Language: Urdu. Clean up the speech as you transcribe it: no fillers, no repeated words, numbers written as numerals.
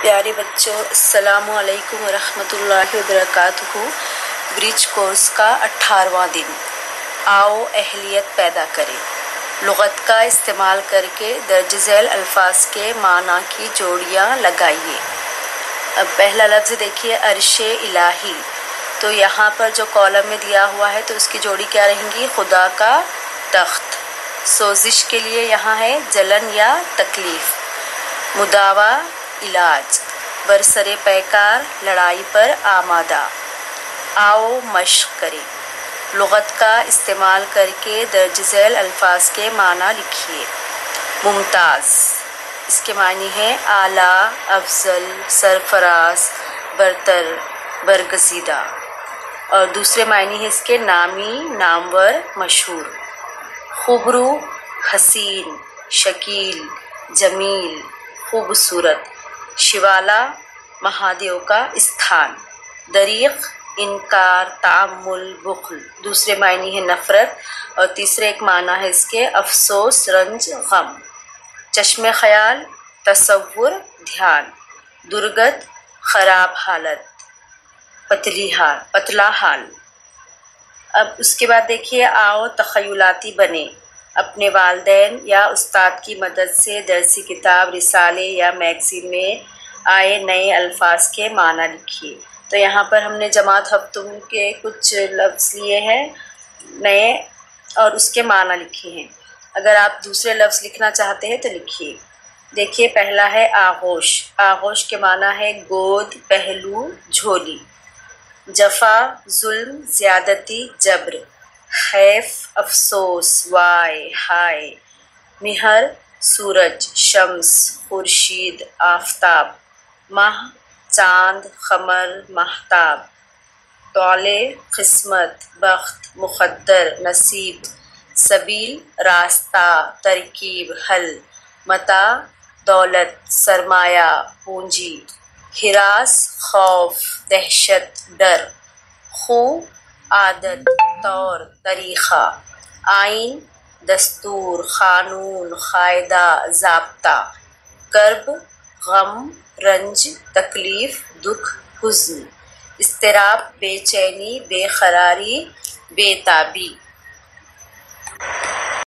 پیارے بچوں، السلام علیکم ورحمۃ اللہ وبرکاتہ۔ برج کورس کا 18واں دن۔ آؤ اہلیت پیدا کریں۔ لغت کا استعمال کر کے درج ذیل الفاظ کے معنی کی جوڑیاں لگائیے۔ اب پہلا لفظ دیکھیے، عرش الہی۔ تو یہاں پر جو کالم میں دیا ہوا ہے تو اس کی جوڑی کیا رہیں گی؟ خدا کا تخت۔ سوزش کے لیے یہاں ہے جلن یا تکلیف۔ مداوا علاج۔ برسر پیکار لڑائی پر آمادہ۔ آؤ مشق کریں۔ لغت کا استعمال کر کے درج ذیل الفاظ کے معنی لکھیے۔ ممتاز، اس کے معنی ہیں اعلیٰ، افضل، سرفراز، برتر، برگزیدہ۔ اور دوسرے معنی ہیں اس کے نامی، نامور، مشہور۔ خوبرو، حسین، شکیل، جمیل، خوبصورت۔ شیوالا، مہادیو کا استھان۔ دریغ، انکار، تعمل، بخل۔ دوسرے معنی ہے نفرت اور تیسرے ایک معنی ہے اس کے افسوس، رنج، غم۔ چشم خیال، تصور، دھیان۔ درگت، خراب حالت، پتلا حال۔ اب اس کے بعد دیکھیے، آؤ تخیلاتی بنے۔ اپنے والدین یا استاد کی مدد سے درسی کتاب، رسالے یا میگزین میں آئے نئے الفاظ کے معنی لکھیے۔ تو یہاں پر ہم نے جماعت ہفتوں کے کچھ لفظ لیے ہیں نئے اور اس کے معنی لکھے ہیں۔ اگر آپ دوسرے لفظ لکھنا چاہتے ہیں تو لکھیے۔ دیکھیے، پہلا ہے آغوش۔ آغوش کے معنی ہے گود، پہلو، جھولی۔ جفا، ظلم، زیادتی، جبر۔ حیف، افسوس، وائے، ہائے۔ مہر، سورج، شمس، خورشید، آفتاب۔ ماہ، چاند، قمر، ماہتاب۔ طالع، قسمت، بخت، مقدر، نصیب۔ سبیل، راستہ، ترکیب، حل۔ متاع، دولت، سرمایہ، پونجی۔ ہراس، خوف، دہشت، ڈر۔ خو، عادت، طور، طریقہ۔ آئین، دستور، قانون، قاعدہ، ضابطہ۔ کرب، غم، رنج، تکلیف، دکھ، حزن۔ اضطراب، بے چینی، بے قراری، بے تابی۔